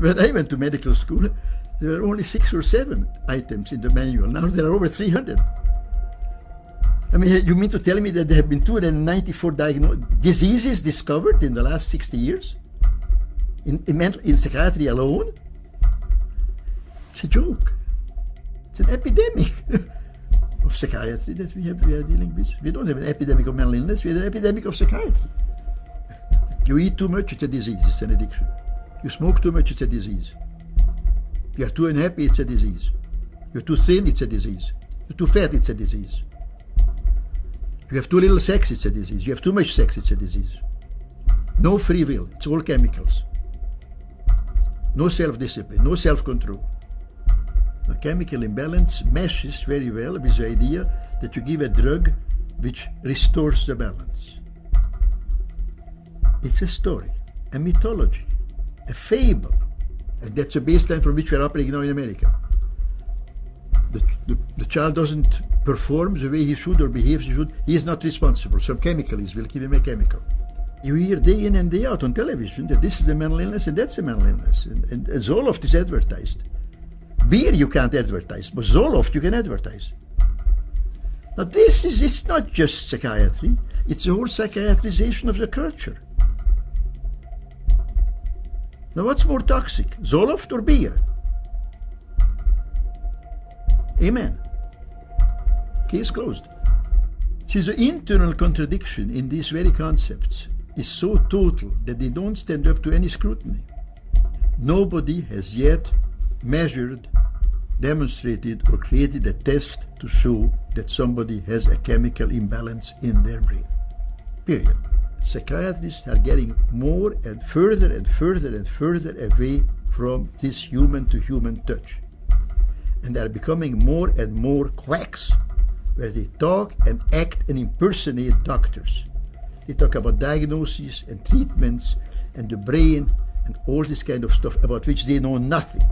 When I went to medical school, there were only 6 or 7 items in the manual. Now there are over 300. I mean, you mean to tell me that there have been 294 diseases discovered in the last 60 years? In psychiatry alone? It's a joke. It's an epidemic of psychiatry that we are dealing with. We don't have an epidemic of mental illness, we have an epidemic of psychiatry. You eat too much, it's a disease, it's an addiction. You smoke too much, it's a disease. You are too unhappy, it's a disease. You're too thin, it's a disease. You're too fat, it's a disease. You have too little sex, it's a disease. You have too much sex, it's a disease. No free will, it's all chemicals. No self-discipline, no self-control. The chemical imbalance meshes very well with the idea that you give a drug which restores the balance. It's a story, a mythology, a fable. And that's a baseline from which we're operating now in America. The child doesn't perform the way he should or behaves he should. He is not responsible. Some chemicalist will give him a chemical. You hear day in and day out on television that this is a mental illness and that's a mental illness. And Zoloft is advertised. Beer you can't advertise, but Zoloft you can advertise. Now it's not just psychiatry, it's the whole psychiatrization of the culture. Now what's more toxic, Zoloft or beer? Amen. Case closed. See, the internal contradiction in these very concepts is so total that they don't stand up to any scrutiny. Nobody has yet measured, demonstrated, or created a test to show that somebody has a chemical imbalance in their brain. Period. Psychiatrists are getting more and further and further and further away from this human-to-human touch. And they are becoming more and more quacks, where they talk and act and impersonate doctors. They talk about diagnoses and treatments and the brain and all this kind of stuff about which they know nothing.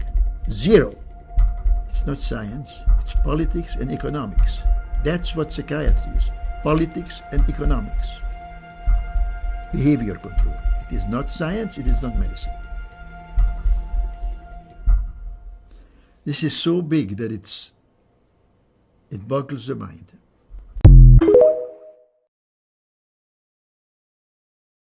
Zero. It's not science, it's politics and economics. That's what psychiatry is. Politics and economics. Behavior control. It is not science, it is not medicine. This is so big that it boggles the mind.